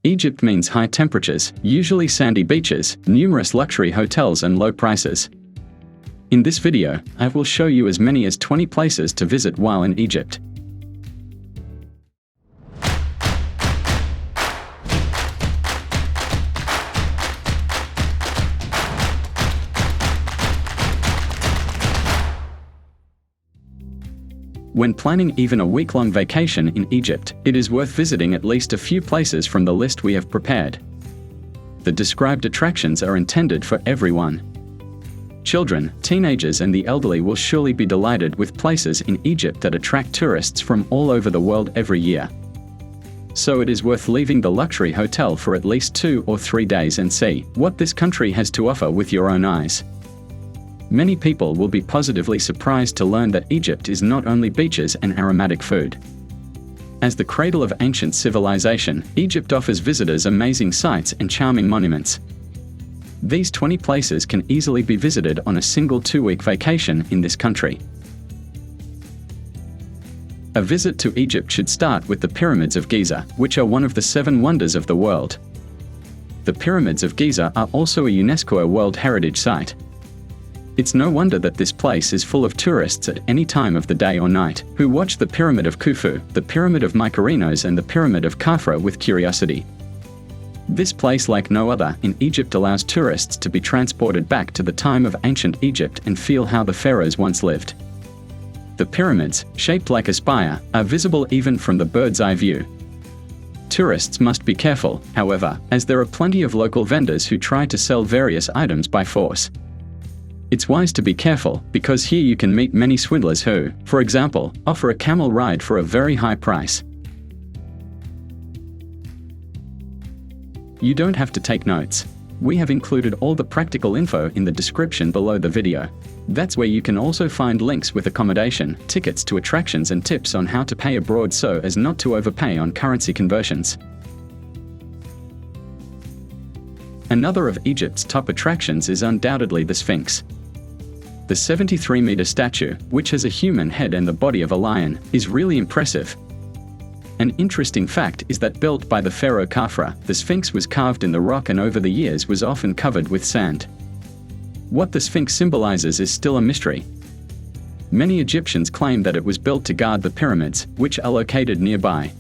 Egypt means high temperatures, usually sandy beaches, numerous luxury hotels and low prices. In this video, I will show you as many as 20 places to visit while in Egypt. When planning even a week-long vacation in Egypt, it is worth visiting at least a few places from the list we have prepared. The described attractions are intended for everyone. Children, teenagers and the elderly will surely be delighted with places in Egypt that attract tourists from all over the world every year. So it is worth leaving the luxury hotel for at least 2 or 3 days and see what this country has to offer with your own eyes. Many people will be positively surprised to learn that Egypt is not only beaches and aromatic food. As the cradle of ancient civilization, Egypt offers visitors amazing sights and charming monuments. These 20 places can easily be visited on a single 2-week vacation in this country. A visit to Egypt should start with the Pyramids of Giza, which are one of the 7 wonders of the world. The Pyramids of Giza are also a UNESCO World Heritage Site. It's no wonder that this place is full of tourists at any time of the day or night, who watch the Pyramid of Khufu, the Pyramid of Mycerinos and the Pyramid of Khafra with curiosity. This place, like no other in Egypt, allows tourists to be transported back to the time of ancient Egypt and feel how the pharaohs once lived. The pyramids, shaped like a spire, are visible even from the bird's eye view. Tourists must be careful, however, as there are plenty of local vendors who try to sell various items by force. It's wise to be careful, because here you can meet many swindlers who, for example, offer a camel ride for a very high price. You don't have to take notes. We have included all the practical info in the description below the video. That's where you can also find links with accommodation, tickets to attractions and tips on how to pay abroad so as not to overpay on currency conversions. Another of Egypt's top attractions is undoubtedly the Sphinx. The 73-meter statue, which has a human head and the body of a lion, is really impressive. An interesting fact is that built by the pharaoh Khafra, the Sphinx was carved in the rock and over the years was often covered with sand. What the Sphinx symbolizes is still a mystery. Many Egyptians claim that it was built to guard the pyramids, which are located nearby.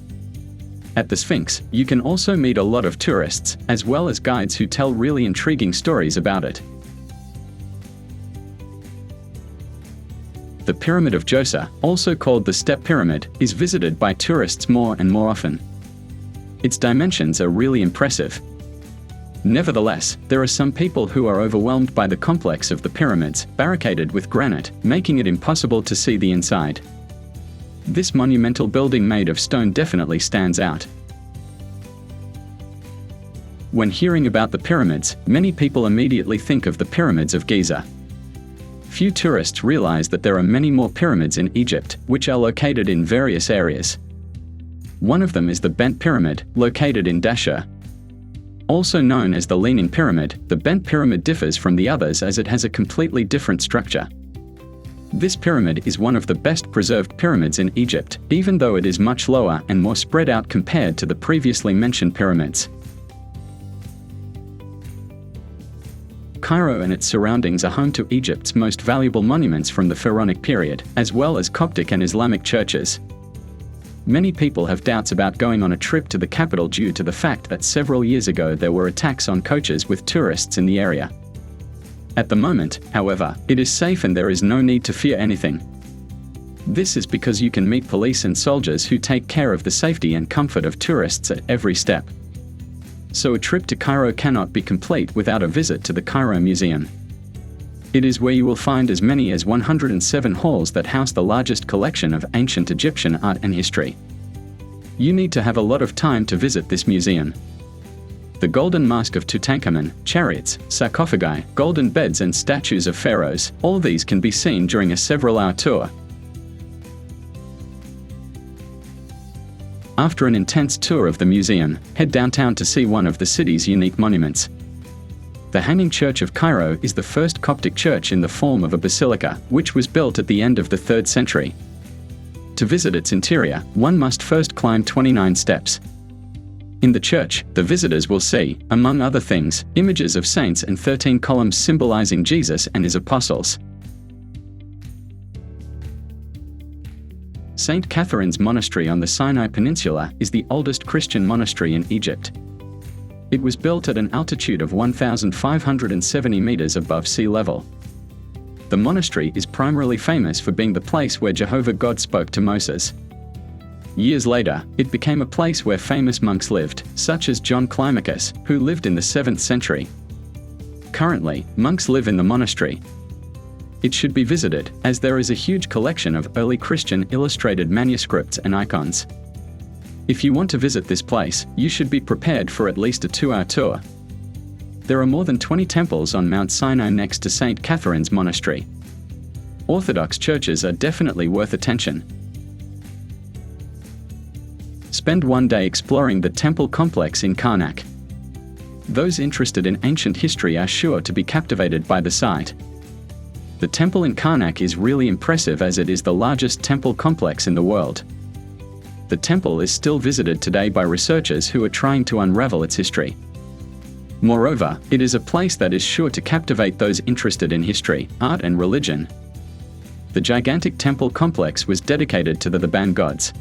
At the Sphinx, you can also meet a lot of tourists, as well as guides who tell really intriguing stories about it. The Pyramid of Djoser, also called the Step Pyramid, is visited by tourists more and more often. Its dimensions are really impressive. Nevertheless, there are some people who are overwhelmed by the complex of the pyramids, barricaded with granite, making it impossible to see the inside. This monumental building made of stone definitely stands out. When hearing about the pyramids, many people immediately think of the Pyramids of Giza. Few tourists realize that there are many more pyramids in Egypt, which are located in various areas. One of them is the Bent Pyramid, located in Dashur. Also known as the Leaning Pyramid, the Bent Pyramid differs from the others as it has a completely different structure. This pyramid is one of the best preserved pyramids in Egypt, even though it is much lower and more spread out compared to the previously mentioned pyramids. Cairo and its surroundings are home to Egypt's most valuable monuments from the Pharaonic period, as well as Coptic and Islamic churches. Many people have doubts about going on a trip to the capital due to the fact that several years ago there were attacks on coaches with tourists in the area. At the moment, however, it is safe and there is no need to fear anything. This is because you can meet police and soldiers who take care of the safety and comfort of tourists at every step. So a trip to Cairo cannot be complete without a visit to the Cairo Museum. It is where you will find as many as 107 halls that house the largest collection of ancient Egyptian art and history. You need to have a lot of time to visit this museum. The golden mask of Tutankhamun, chariots, sarcophagi, golden beds and statues of pharaohs, all these can be seen during a several-hour tour. After an intense tour of the museum, head downtown to see one of the city's unique monuments. The Hanging Church of Cairo is the first Coptic church in the form of a basilica, which was built at the end of the 3rd century. To visit its interior, one must first climb 29 steps. In the church, the visitors will see, among other things, images of saints and 13 columns symbolizing Jesus and his apostles. St. Catherine's Monastery on the Sinai Peninsula is the oldest Christian monastery in Egypt. It was built at an altitude of 1,570 meters above sea level. The monastery is primarily famous for being the place where Jehovah God spoke to Moses. Years later, it became a place where famous monks lived, such as John Climacus, who lived in the 7th century. Currently, monks live in the monastery. It should be visited, as there is a huge collection of early Christian illustrated manuscripts and icons. If you want to visit this place, you should be prepared for at least a 2-hour tour. There are more than 20 temples on Mount Sinai next to St. Catherine's Monastery. Orthodox churches are definitely worth attention. Spend one day exploring the temple complex in Karnak. Those interested in ancient history are sure to be captivated by the site. The temple in Karnak is really impressive as it is the largest temple complex in the world. The temple is still visited today by researchers who are trying to unravel its history. Moreover, it is a place that is sure to captivate those interested in history, art and religion. The gigantic temple complex was dedicated to the Theban gods.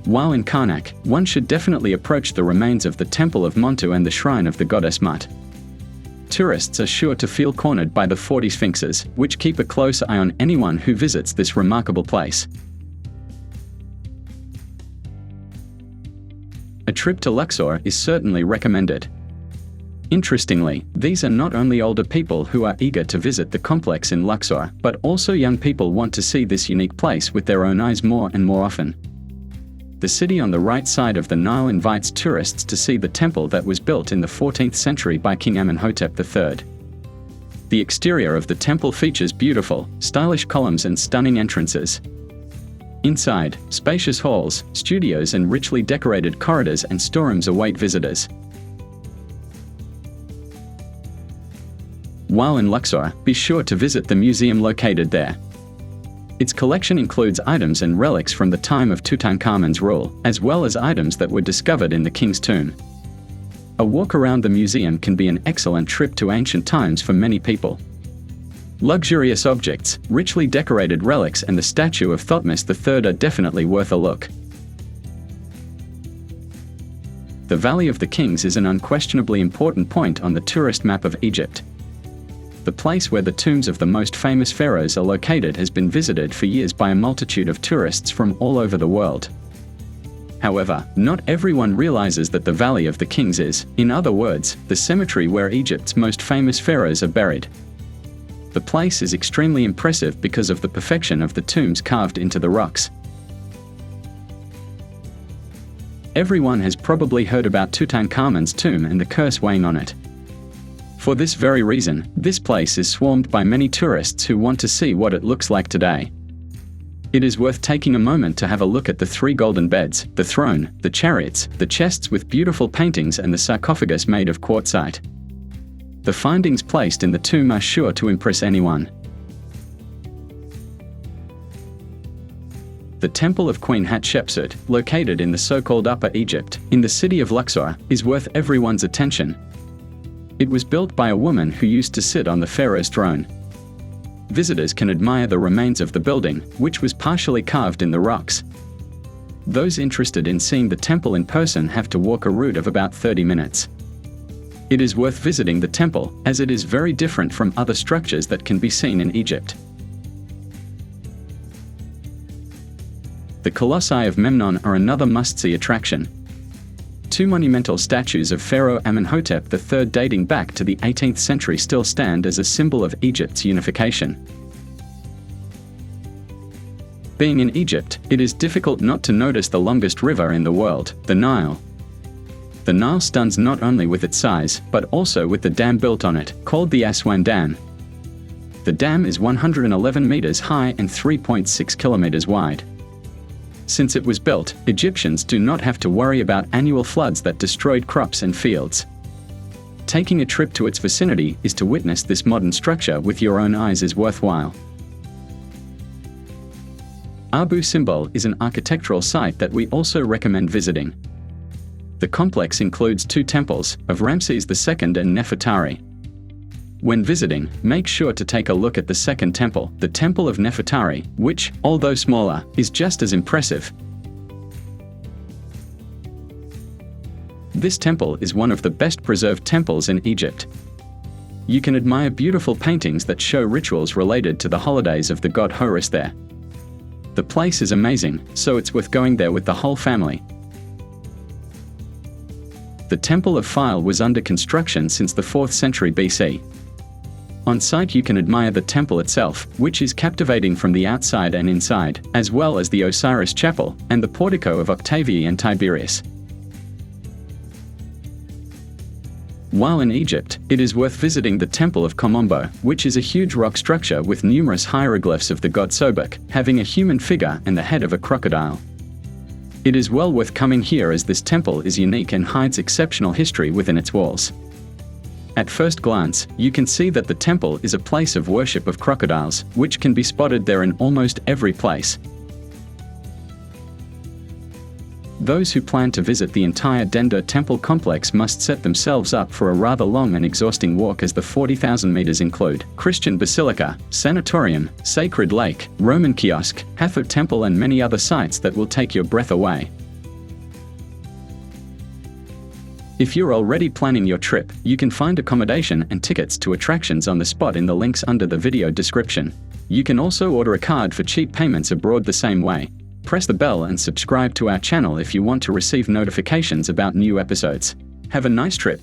While in Karnak, one should definitely approach the remains of the Temple of Montu and the shrine of the goddess Mut. Tourists are sure to feel cornered by the 40 sphinxes, which keep a close eye on anyone who visits this remarkable place. A trip to Luxor is certainly recommended. Interestingly, these are not only older people who are eager to visit the complex in Luxor, but also young people want to see this unique place with their own eyes more and more often. The city on the right side of the Nile invites tourists to see the temple that was built in the 14th century by King Amenhotep III. The exterior of the temple features beautiful, stylish columns and stunning entrances. Inside, spacious halls, studios and richly decorated corridors and storerooms await visitors. While in Luxor, be sure to visit the museum located there. Its collection includes items and relics from the time of Tutankhamun's rule, as well as items that were discovered in the king's tomb. A walk around the museum can be an excellent trip to ancient times for many people. Luxurious objects, richly decorated relics and the statue of Thutmose III are definitely worth a look. The Valley of the Kings is an unquestionably important point on the tourist map of Egypt. The place where the tombs of the most famous pharaohs are located has been visited for years by a multitude of tourists from all over the world. However, not everyone realizes that the Valley of the Kings is, in other words, the cemetery where Egypt's most famous pharaohs are buried. The place is extremely impressive because of the perfection of the tombs carved into the rocks. Everyone has probably heard about Tutankhamun's tomb and the curse weighing on it. For this very reason, this place is swarmed by many tourists who want to see what it looks like today. It is worth taking a moment to have a look at the 3 golden beds, the throne, the chariots, the chests with beautiful paintings and the sarcophagus made of quartzite. The findings placed in the tomb are sure to impress anyone. The Temple of Queen Hatshepsut, located in the so-called Upper Egypt, in the city of Luxor, is worth everyone's attention. It was built by a woman who used to sit on the pharaoh's throne. Visitors can admire the remains of the building, which was partially carved in the rocks. Those interested in seeing the temple in person have to walk a route of about 30 minutes. It is worth visiting the temple, as it is very different from other structures that can be seen in Egypt. The Colossi of Memnon are another must-see attraction. 2 monumental statues of Pharaoh Amenhotep III dating back to the 18th century still stand as a symbol of Egypt's unification. Being in Egypt, it is difficult not to notice the longest river in the world, the Nile. The Nile stuns not only with its size, but also with the dam built on it, called the Aswan Dam. The dam is 111 meters high and 3.6 kilometers wide. Since it was built, Egyptians do not have to worry about annual floods that destroyed crops and fields. Taking a trip to its vicinity is to witness this modern structure with your own eyes is worthwhile. Abu Simbel is an architectural site that we also recommend visiting. The complex includes 2 temples, of Ramses II and Nefertari. When visiting, make sure to take a look at the second temple, the Temple of Nefertari, which, although smaller, is just as impressive. This temple is one of the best preserved temples in Egypt. You can admire beautiful paintings that show rituals related to the holidays of the god Horus there. The place is amazing, so it's worth going there with the whole family. The Temple of Phile was under construction since the 4th century BC. On site you can admire the temple itself, which is captivating from the outside and inside, as well as the Osiris Chapel, and the portico of Octavia and Tiberius. While in Egypt, it is worth visiting the Temple of Kom Ombo, which is a huge rock structure with numerous hieroglyphs of the god Sobek, having a human figure and the head of a crocodile. It is well worth coming here as this temple is unique and hides exceptional history within its walls. At first glance, you can see that the temple is a place of worship of crocodiles, which can be spotted there in almost every place. Those who plan to visit the entire Dender temple complex must set themselves up for a rather long and exhausting walk, as the 40,000 meters include Christian Basilica, Sanatorium, Sacred Lake, Roman Kiosk, Hathor Temple and many other sites that will take your breath away. If you're already planning your trip, you can find accommodation and tickets to attractions on the spot in the links under the video description. You can also order a card for cheap payments abroad the same way. Press the bell and subscribe to our channel if you want to receive notifications about new episodes. Have a nice trip.